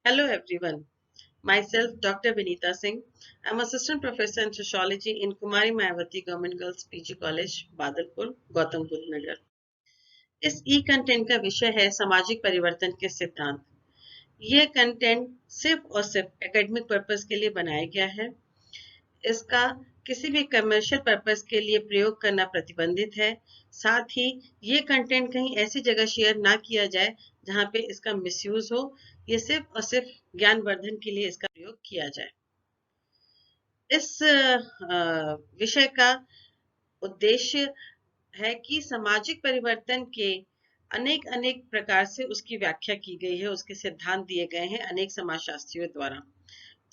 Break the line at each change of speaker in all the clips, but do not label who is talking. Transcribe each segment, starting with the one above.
Hello everyone. Myself Dr. Vinita Singh. I'm Assistant Professor in Sociology in Kumari Mayavati Government Girls PG College, Badalpur, Gautam Budh Nagar. इस ई content का विषय है सामाजिक परिवर्तन के सिद्धांत। यह कंटेंट सिर्फ और सिर्फ एकेडमिक पर्पस के लिए बनाया गया है। इसका किसी भी कमर्शियल पर्पस के लिए प्रयोग करना प्रतिबंधित है। साथ ही ये कंटेंट कहीं ऐसी जगह शेयर ना किया जाए जहां पे इसका मिसयूज हो। ये सिर्फ और सिर्फ ज्ञानवर्धन के लिए इसका प्रयोग किया जाए। इस विषय का उद्देश्य है कि सामाजिक परिवर्तन के अनेक अनेक प्रकार से उसकी व्याख्या की गई है, उसके सिद्धांत दिए गए हैं अनेक समाजशास्त्रियों द्वारा।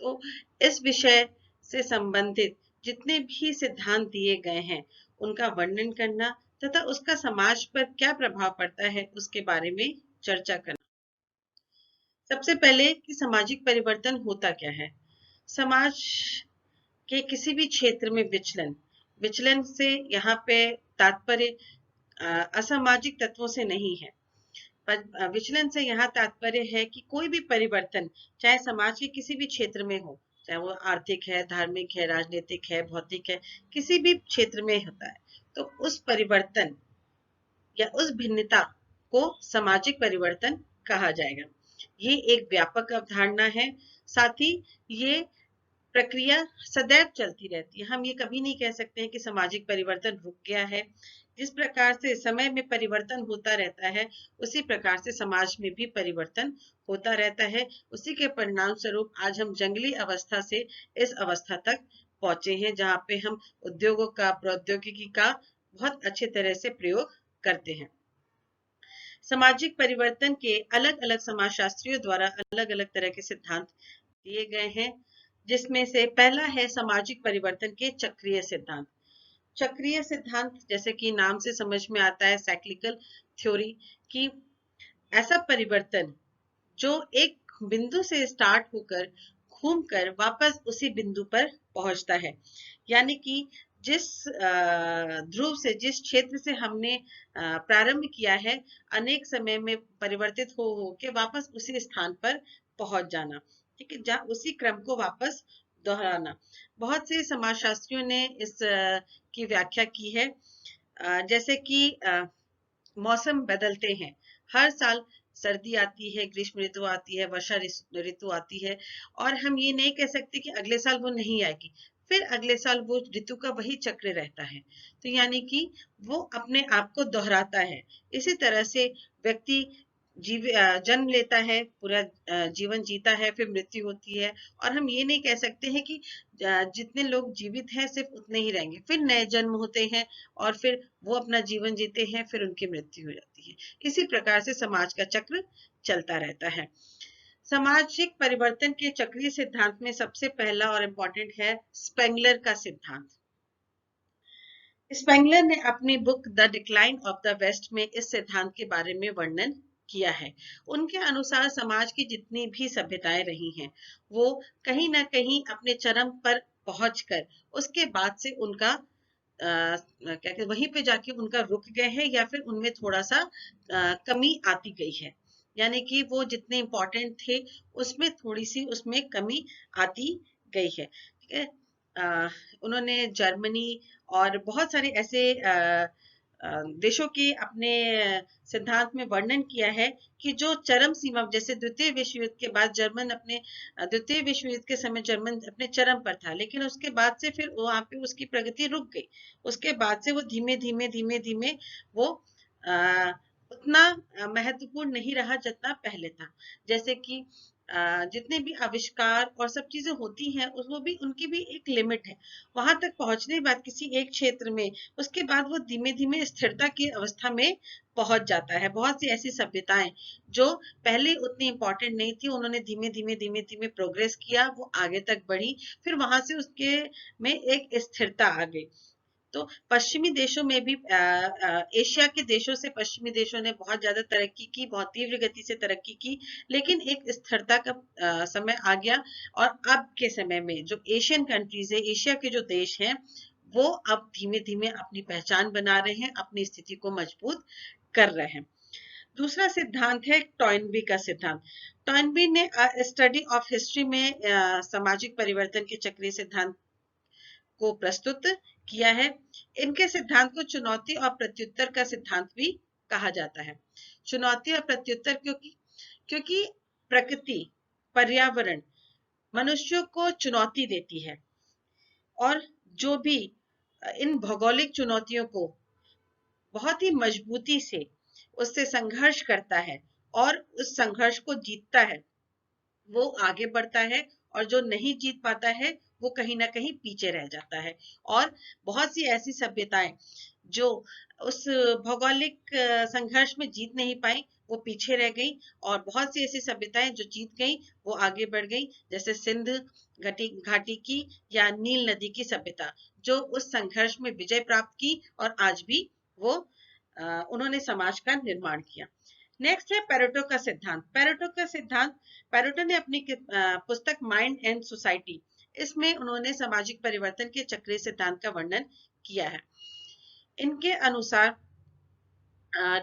तो इस विषय से संबंधित जितने भी सिद्धांत दिए गए हैं उनका वर्णन करना तथा उसका समाज पर क्या प्रभाव पड़ता है उसके बारे में चर्चा करना। सबसे पहले कि सामाजिक परिवर्तन होता क्या है। समाज के किसी भी क्षेत्र में विचलन से यहाँ पे तात्पर्य असामाजिक तत्वों से नहीं है, पर विचलन से यहाँ तात्पर्य है कि कोई भी परिवर्तन चाहे समाज के किसी भी क्षेत्र में हो, चाहे वो आर्थिक है, धार्मिक है, राजनीतिक है, भौतिक है, किसी भी क्षेत्र में होता है, तो उस परिवर्तन या उस भिन्नता को सामाजिक परिवर्तन कहा जाएगा। ये एक व्यापक अवधारणा है। साथ ही ये प्रक्रिया सदैव चलती रहती है। हम ये कभी नहीं कह सकते हैं कि सामाजिक परिवर्तन रुक गया है। जिस प्रकार से समय में परिवर्तन होता रहता है, उसी प्रकार से समाज में भी परिवर्तन होता रहता है। उसी के परिणाम स्वरूप आज हम जंगली अवस्था से इस अवस्था तक पहुंचे हैं, जहां पे हम उद्योगों का, प्रौद्योगिकी का बहुत अच्छे तरह से प्रयोग करते हैं। सामाजिक परिवर्तन के अलग अलग समाजशास्त्रियों द्वारा अलग अलग तरह के सिद्धांत दिए गए हैं, जिसमें से पहला है सामाजिक परिवर्तन के चक्रीय सिद्धांत। चक्रीय सिद्धांत जैसे कि नाम से समझ में आता है, साइक्लिकल थ्योरी, कि ऐसा परिवर्तन जो एक बिंदु से स्टार्ट होकर घूमकर वापस उसी बिंदु पर पहुंचता है। यानी कि जिस ध्रुव से, जिस क्षेत्र से हमने प्रारंभ किया है, अनेक समय में परिवर्तित हो के वापस उसी स्थान पर पहुंच जाना। ठीक है, जहाँ उसी क्रम को वापस दोहराना। बहुत से समाजशास्त्रियों ने इस की व्याख्या की है। जैसे कि मौसम बदलते हैं, हर साल सर्दी आती है, ग्रीष्म ऋतु आती है, वर्षा ऋतु आती है, और हम ये नहीं कह सकते कि अगले साल वो नहीं आएगी, फिर अगले साल वो ऋतु का वही चक्र रहता है। तो यानी कि वो अपने आप को दोहराता है। इसी तरह से व्यक्ति जन्म लेता है, पूरा जीवन जीता है, फिर मृत्यु होती है, और हम ये नहीं कह सकते हैं कि जितने लोग जीवित हैं सिर्फ उतने ही रहेंगे, फिर नए जन्म होते हैं और फिर वो अपना जीवन जीते हैं, फिर उनकी मृत्यु हो जाती है। इसी प्रकार से समाज का चक्र चलता रहता है। सामाजिक परिवर्तन के चक्रीय सिद्धांत में सबसे पहला और इम्पोर्टेंट है स्पेंगलर का सिद्धांत। स्पेंगलर ने अपनी book the decline of the west में इस सिद्धांत के बारे में वर्णन किया है। उनके अनुसार समाज की जितनी भी सभ्यताएं रही हैं, वो कहीं ना कहीं अपने चरम पर पहुंचकर उसके बाद से उनका क्या कहते, वहीं पे जाके उनका रुक गए हैं, या फिर उनमें थोड़ा सा कमी आती गई है। यानी कि वो जितने इंपॉर्टेंट थे उसमें थोड़ी सी उसमें कमी आती गई है। ठीक है, उन्होंने जर्मनी और बहुत सारे ऐसे देशों के अपने सिद्धांत में वर्णन किया है कि जो चरम सीमा, जैसे द्वितीय विश्व युद्ध के बाद जर्मन अपने द्वितीय विश्व युद्ध के समय जर्मन अपने चरम पर था, लेकिन उसके बाद से फिर वहां पे उसकी प्रगति रुक गई। उसके बाद से वो धीमे धीमे धीमे धीमे वो उतना महत्वपूर्ण नहीं रहा जितना पहले था। जैसे कि जितने भी आविष्कार और सब चीजें होती हैं, वो भी उनकी भी एक लिमिट है। वहां तक पहुंचने के बाद किसी एक क्षेत्र में, उसके बाद वो धीमे धीमे स्थिरता की अवस्था में पहुंच जाता है। बहुत सी ऐसी सभ्यताएं जो पहले उतनी इंपॉर्टेंट नहीं थी, उन्होंने धीमे धीमे धीमे धीमे प्रोग्रेस किया, वो आगे तक बढ़ी, फिर वहां से उसके में एक स्थिरता आ गई। तो पश्चिमी देशों में भी एशिया के देशों से पश्चिमी देशों ने बहुत ज्यादा तरक्की की, बहुत तीव्र गति से तरक्की की, लेकिन एक स्थिरता का समय आ गया। और अब के समय में जो एशियन कंट्रीज है, एशिया के जो देश हैं, वो अब धीमे धीमे अपनी पहचान बना रहे हैं, अपनी स्थिति को मजबूत कर रहे हैं। दूसरा सिद्धांत है टॉयनबी का सिद्धांत। टॉयनबी ने स्टडी ऑफ हिस्ट्री में सामाजिक परिवर्तन के चक्रीय सिद्धांत को प्रस्तुत किया है। इनके सिद्धांत को चुनौती और प्रत्युत्तर का सिद्धांत भी कहा जाता है। चुनौती और प्रत्युत्तर क्योंकि क्योंकि प्रकृति, पर्यावरण मनुष्यों को चुनौती देती है और जो भी इन भौगोलिक चुनौतियों को बहुत ही मजबूती से उससे संघर्ष करता है और उस संघर्ष को जीतता है, वो आगे बढ़ता है, और जो नहीं जीत पाता है वो कहीं ना कहीं पीछे रह जाता है। और बहुत सी ऐसी सभ्यताएं जो उस भौगोलिक संघर्ष में जीत नहीं पाई, वो पीछे रह गई, और बहुत सी ऐसी सभ्यताएं जो जीत गई वो आगे बढ़ गई, जैसे सिंध घाटी की या नील नदी की सभ्यता, जो उस संघर्ष में विजय प्राप्त की और आज भी वो उन्होंने समाज का निर्माण किया। नेक्स्ट है पेरेटो का सिद्धांत। पेरेटो ने अपनी पुस्तक माइंड एंड सोसाइटी, इसमें उन्होंने सामाजिक परिवर्तन के चक्रीय सिद्धांत का वर्णन किया है। इनके अनुसार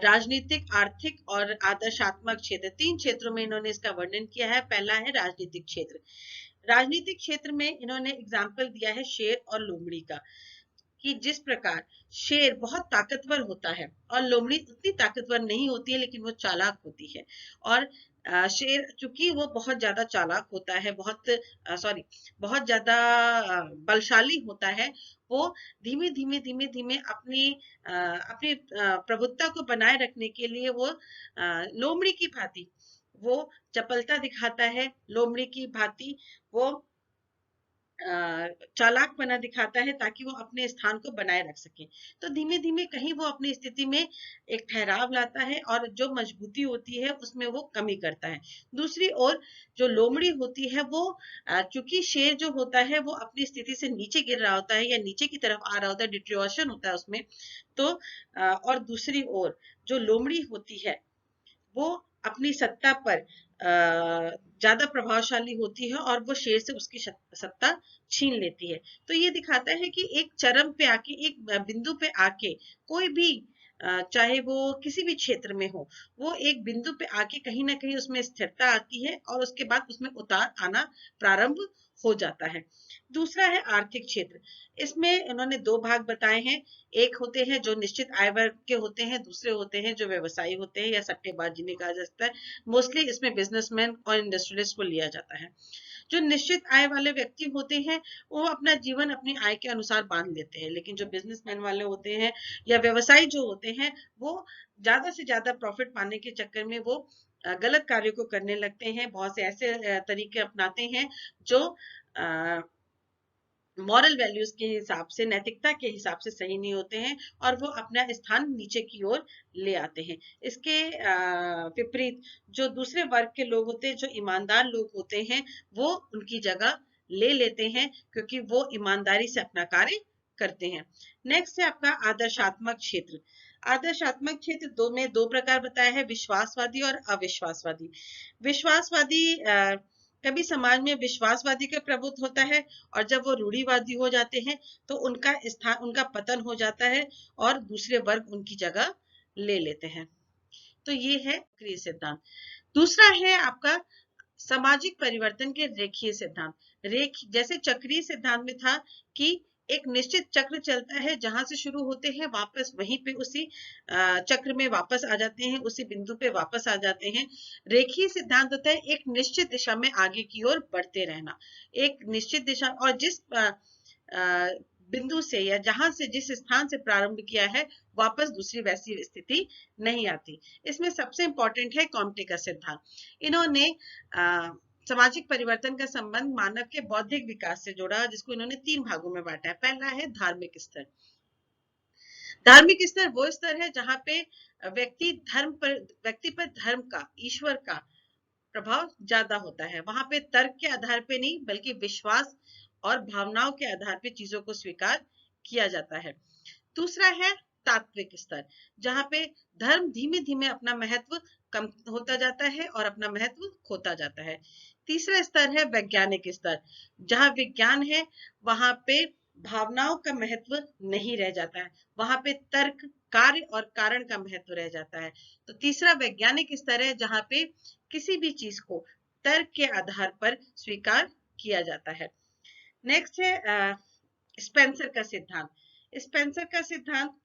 राजनीतिक, आर्थिक और आदर्शात्मक क्षेत्र, 3 क्षेत्रों में इन्होंने इसका वर्णन किया है। पहला है राजनीतिक क्षेत्र। राजनीतिक क्षेत्र में इन्होंने एग्जाम्पल दिया है शेर और लोमड़ी का, कि जिस प्रकार शेर बहुत ताकतवर होता है और लोमड़ी उतनी ताकतवर नहीं होती है, लेकिन वो चालाक होती है। और शेर चूंकि वो बहुत ज्यादा चालाक होता है, बहुत ज्यादा बलशाली होता है, वो धीमे धीमे धीमे धीमे अपनी प्रभुत्ता को बनाए रखने के लिए वो लोमड़ी की भांति वो चपलता दिखाता है, लोमड़ी की भांति वो चालाक बना दिखाता है, ताकि वो अपने स्थान को बनाए रख सके। तो धीमे धीमे कहीं वो अपनी स्थिति में एक ठहराव लाता है और जो मजबूती होती है उसमें वो कमी करता है। दूसरी ओर जो लोमड़ी होती है वो चूंकि शेर जो होता है वो अपनी स्थिति से नीचे गिर रहा होता है या नीचे की तरफ आ रहा होता है, डिट्रियोशन होता है उसमें। तो और दूसरी ओर जो लोमड़ी होती है वो अपनी सत्ता पर ज्यादा प्रभावशाली होती है और वो शेर से उसकी सत्ता छीन लेती है। तो ये दिखाता है कि एक चरम पे आके, एक बिंदु पे आके कोई भी चाहे वो किसी भी क्षेत्र में हो, वो एक बिंदु पे आके कहीं ना कहीं उसमें स्थिरता आती है और उसके बाद उसमें उतार आना प्रारंभ हो जाता है। दूसरा है आर्थिक क्षेत्र। इसमें इन्होंने 2 भाग बताए हैं। एक होते हैं जो निश्चित आय वर्ग के होते हैं, दूसरे होते हैं जो व्यवसायी होते हैं या सट्टेबाज जिन्हें कहा जाता है। मोस्टली इसमें बिजनेसमैन और इंडस्ट्रियलिस्ट को लिया जाता है। जो निश्चित आय वाले व्यक्ति होते हैं वो अपना जीवन अपनी आय के अनुसार बांध लेते हैं, लेकिन जो बिजनेसमैन वाले होते हैं या व्यवसायी जो होते हैं वो ज्यादा से ज्यादा प्रॉफिट पाने के चक्कर में वो गलत कार्यों को करने लगते हैं। बहुत से ऐसे तरीके अपनाते हैं जो मॉरल वैल्यूज के हिसाब से, नैतिकता के हिसाब से सही नहीं होते हैं और वो अपना स्थान नीचे की ओर ले आते हैं। इसके विपरीत जो दूसरे वर्ग के लोग होते हैं, जो ईमानदार लोग होते हैं, वो उनकी जगह ले लेते हैं क्योंकि वो ईमानदारी से अपना कार्य करते हैं। नेक्स्ट है आपका आदर्शात्मक क्षेत्र। आदर्शात्मक क्षेत्र दो प्रकार बताया है, विश्वासवादी और अविश्वासवादी। विश्वासवादी कभी समाज में विश्वासवादी का प्रभुत्व होता है और जब वो रूढ़िवादी हो जाते हैं तो उनका पतन हो जाता है और दूसरे वर्ग उनकी जगह ले लेते हैं। तो ये है चक्रीय सिद्धांत। दूसरा है आपका सामाजिक परिवर्तन के रेखीय सिद्धांत। जैसे चक्रीय सिद्धांत में था कि एक निश्चित चक्र चलता है, जहां से शुरू होते हैं वापस वहीं पे उसी चक्र में वापस आ जाते हैं, उसी बिंदु पे वापस आ जाते हैं। रेखीय सिद्धांत होता है एक निश्चित दिशा में आगे की ओर बढ़ते रहना, एक निश्चित दिशा, और जिस बिंदु से या जहां से जिस स्थान से प्रारंभ किया है वापस दूसरी वैसी स्थिति नहीं आती। इसमें सबसे इंपॉर्टेंट है कॉम्टे का सिद्धांत। इन्होंने सामाजिक परिवर्तन का संबंध मानव के बौद्धिक विकास से जोड़ा, जिसको इन्होंने 3 भागों में बांटा है। पहला है धार्मिक स्तर। धार्मिक स्तर वो स्तर है जहां पे व्यक्ति पर धर्म का, ईश्वर का प्रभाव ज्यादा होता है। वहां पे तर्क के आधार पे नहीं बल्कि विश्वास और भावनाओं के आधार पे चीजों को स्वीकार किया जाता है। दूसरा है तात्विक स्तर, जहां पे धर्म धीमे धीमे अपना महत्व कम होता जाता है और अपना महत्व खोता जाता है। तीसरा स्तर है वैज्ञानिक स्तर। जहां विज्ञान है वहां पे भावनाओं का महत्व नहीं रह जाता है, वहां पे तर्क, कार्य और कारण का महत्व रह जाता है। तो तीसरा वैज्ञानिक स्तर है जहां पे किसी भी चीज को तर्क के आधार पर स्वीकार किया जाता है। नेक्स्ट है स्पेंसर का सिद्धांत। स्पेंसर का सिद्धांत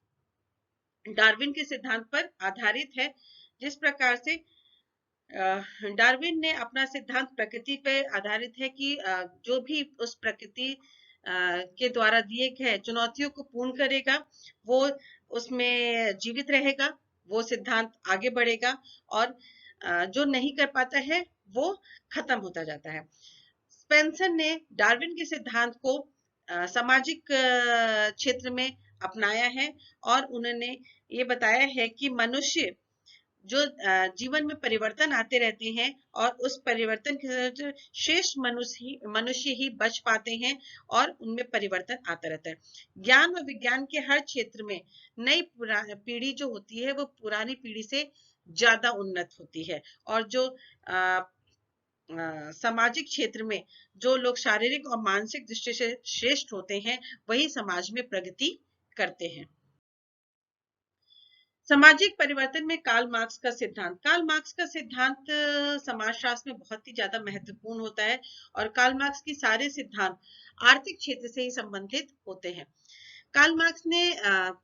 डार्विन के सिद्धांत पर आधारित है। जिस प्रकार से डार्विन ने अपना सिद्धांत प्रकृति पर आधारित है कि जो भी उस प्रकृति के द्वारा दिए गए चुनौतियों को पूर्ण करेगा, वो उसमें जीवित रहेगा, वो सिद्धांत आगे बढ़ेगा, और जो नहीं कर पाता है वो खत्म होता जाता है। स्पेंसर ने डार्विन के सिद्धांत को सामाजिक क्षेत्र में अपनाया है, और उन्होंने ये बताया है कि मनुष्य जो जीवन में परिवर्तन आते रहते हैं, और उस परिवर्तन के श्रेष्ठ मनुष्य ही बच पाते हैं, और उनमें परिवर्तन आता रहता है। ज्ञान और विज्ञान के हर क्षेत्र में नई पीढ़ी जो होती है वो पुरानी पीढ़ी से ज्यादा उन्नत होती है, और जो सामाजिक क्षेत्र में जो लोग शारीरिक और मानसिक दृष्टि से श्रेष्ठ होते हैं वही समाज में प्रगति करते हैं। सामाजिक परिवर्तन में कार्ल मार्क्स का सिद्धांत। कार्ल मार्क्स का सिद्धांत समाजशास्त्र में बहुत ही ज्यादा महत्वपूर्ण होता है, और कार्ल मार्क्स की सारे सिद्धांत आर्थिक क्षेत्र से ही संबंधित होते हैं। कार्ल मार्क्स ने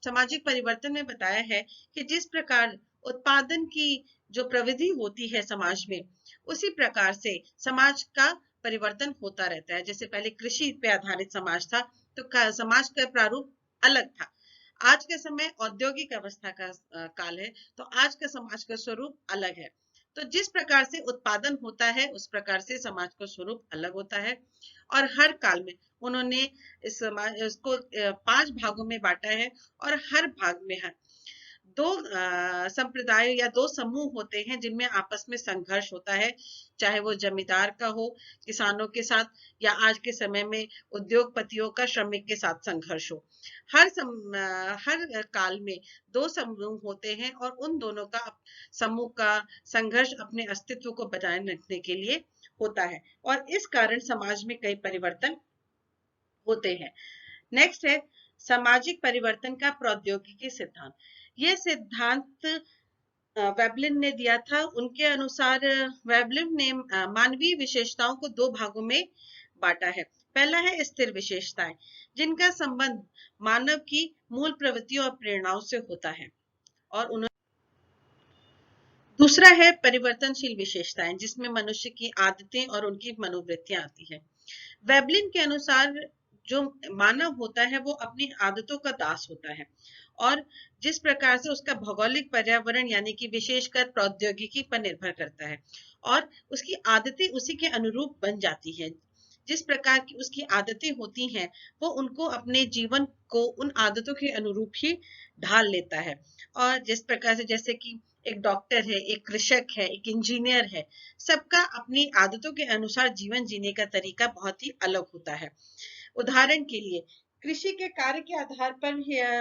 सामाजिक परिवर्तन में बताया है कि जिस प्रकार उत्पादन की जो प्रविधि होती है समाज में, उसी प्रकार से समाज का परिवर्तन होता रहता है। जैसे पहले कृषि पे आधारित समाज था, तो समाज का प्रारूप अलग था। आज के समय औद्योगिक अवस्था का काल है, तो आज का समाज का स्वरूप अलग है। तो जिस प्रकार से उत्पादन होता है उस प्रकार से समाज का स्वरूप अलग होता है, और हर काल में उन्होंने इस समाज इसको 5 भागों में बांटा है, और हर भाग में है दो संप्रदाय या दो समूह होते हैं जिनमें आपस में संघर्ष होता है, चाहे वो जमींदार का हो किसानों के साथ, या आज के समय में उद्योगपतियों का श्रमिक के साथ संघर्ष हो। हर काल में दो समूह होते हैं, और उन दोनों का समूह का संघर्ष अपने अस्तित्व को बनाए रखने के लिए होता है, और इस कारण समाज में कई परिवर्तन होते हैं। नेक्स्ट है सामाजिक परिवर्तन का प्रौद्योगिकी सिद्धांत। यह सिद्धांत वेबलिन ने दिया था। उनके अनुसार वेबलिन ने मानवीय विशेषताओं को 2 भागों में बांटा है। पहला है स्थिर विशेषताएं, जिनका संबंध मानव की मूल प्रवृत्तियों और प्रेरणाओं से होता है, और उन्होंने दूसरा है परिवर्तनशील विशेषताएं, जिसमें मनुष्य की आदतें और उनकी मनोवृत्तियां आती है। वेबलिन के अनुसार जो मानव होता है वो अपनी आदतों का दास होता है, और जिस प्रकार से उसका भौगोलिक पर्यावरण यानी कि विशेषकर प्रौद्योगिकी पर निर्भर करता है, और उसकी आदतें उसी के अनुरूप बन जाती हैं। जिस प्रकार की उसकी आदतें होती हैं वो उनको अपने जीवन को उन आदतों के अनुरूप ही ढाल लेता है। और जिस प्रकार से जैसे कि एक डॉक्टर है, एक कृषक है, एक इंजीनियर है, सबका अपनी आदतों के अनुसार जीवन जीने का तरीका बहुत ही अलग होता है। उदाहरण के लिए कृषि के कार्य के आधार पर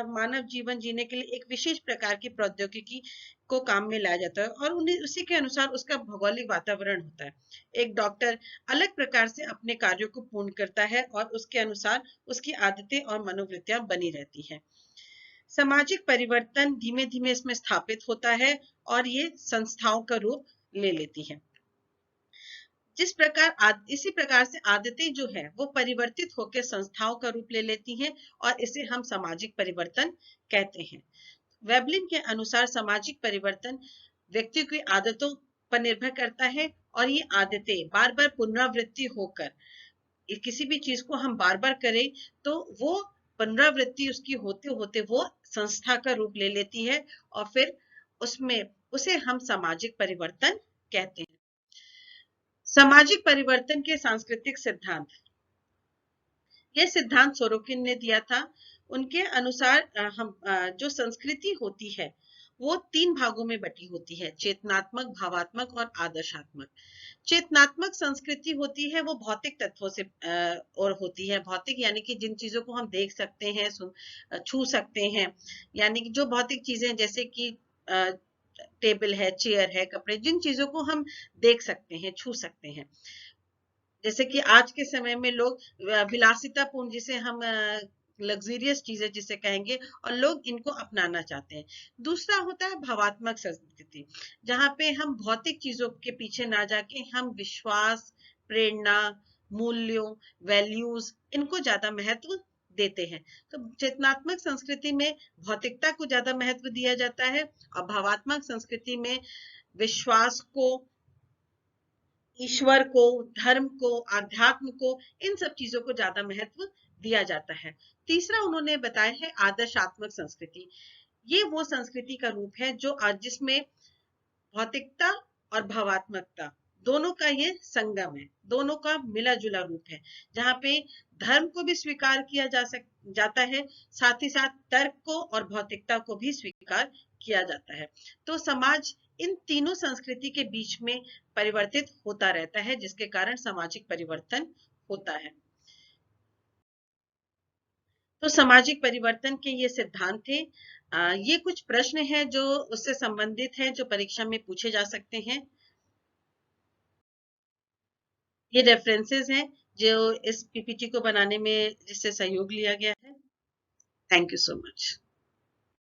मानव जीवन जीने के लिए एक विशेष प्रकार की प्रौद्योगिकी को काम में लाया जाता है, और उन्हें उसी के अनुसार उसका भौगोलिक वातावरण होता है। एक डॉक्टर अलग प्रकार से अपने कार्यों को पूर्ण करता है, और उसके अनुसार उसकी आदतें और मनोवृत्तियां बनी रहती हैं। सामाजिक परिवर्तन धीमे धीमे इसमें स्थापित होता है, और ये संस्थाओं का रूप ले लेती है। जिस प्रकार इसी प्रकार से आदतें जो है वो परिवर्तित होकर संस्थाओं का रूप ले लेती हैं, और इसे हम सामाजिक परिवर्तन कहते हैं। वेबलिन के अनुसार सामाजिक परिवर्तन व्यक्ति की आदतों पर निर्भर करता है, और ये आदतें बार बार पुनरावृत्ति होकर किसी भी चीज को हम बार बार करें तो वो पुनरावृत्ति उसकी होते होते वो संस्था का रूप ले लेती है, और फिर उसमें उसे हम सामाजिक परिवर्तन कहते हैं। सामाजिक परिवर्तन के सांस्कृतिक सिद्धांत। यह सिद्धांत सोरोकिन ने दिया था। उनके अनुसार हम जो संस्कृति होती है वो 3 भागों में बटी होती है, चेतनात्मक, भावात्मक और आदर्शात्मक। चेतनात्मक संस्कृति होती है वो भौतिक तत्वों से और होती है। भौतिक यानी कि जिन चीजों को हम देख सकते हैं, छू सकते हैं, यानी कि जो भौतिक चीजें जैसे कि टेबल है, चेयर है, कपड़े, जिन चीजों को हम देख सकते हैं, छू सकते हैं। जैसे कि आज के समय में लोग विलासितापूर्ण, जिसे हम लग्जरियस चीजें जिसे कहेंगे, और लोग इनको अपनाना चाहते हैं। दूसरा होता है भावात्मक संस्कृति, जहाँ पे हम भौतिक चीजों के पीछे ना जाके हम विश्वास, प्रेरणा, मूल्यों, वैल्यूज, इनको ज्यादा महत्व देते हैं। तो चेतनात्मक संस्कृति में भौतिकता को ज्यादा महत्व दिया जाता है, और भावात्मक संस्कृति में विश्वास को, ईश्वर को, धर्म को, अध्यात्म को, इन सब चीजों को ज्यादा महत्व दिया जाता है। तीसरा उन्होंने बताया है आदर्शात्मक संस्कृति। ये वो संस्कृति का रूप है जो जिसमें भौतिकता और भावात्मकता दोनों का ये संगम है, दोनों का मिला जुला रूप है, जहाँ पे धर्म को भी स्वीकार किया जाता है, साथ ही साथ तर्क को और भौतिकता को भी स्वीकार किया जाता है। तो समाज इन तीनों संस्कृति के बीच में परिवर्तित होता रहता है, जिसके कारण सामाजिक परिवर्तन होता है। तो सामाजिक परिवर्तन के ये सिद्धांत थे। ये कुछ प्रश्न हैं जो उससे संबंधित हैं, जो परीक्षा में पूछे जा सकते हैं। ये रेफरेंसेस हैं जो इस पीपीटी को बनाने में जिससे सहयोग लिया गया है। Thank you so much.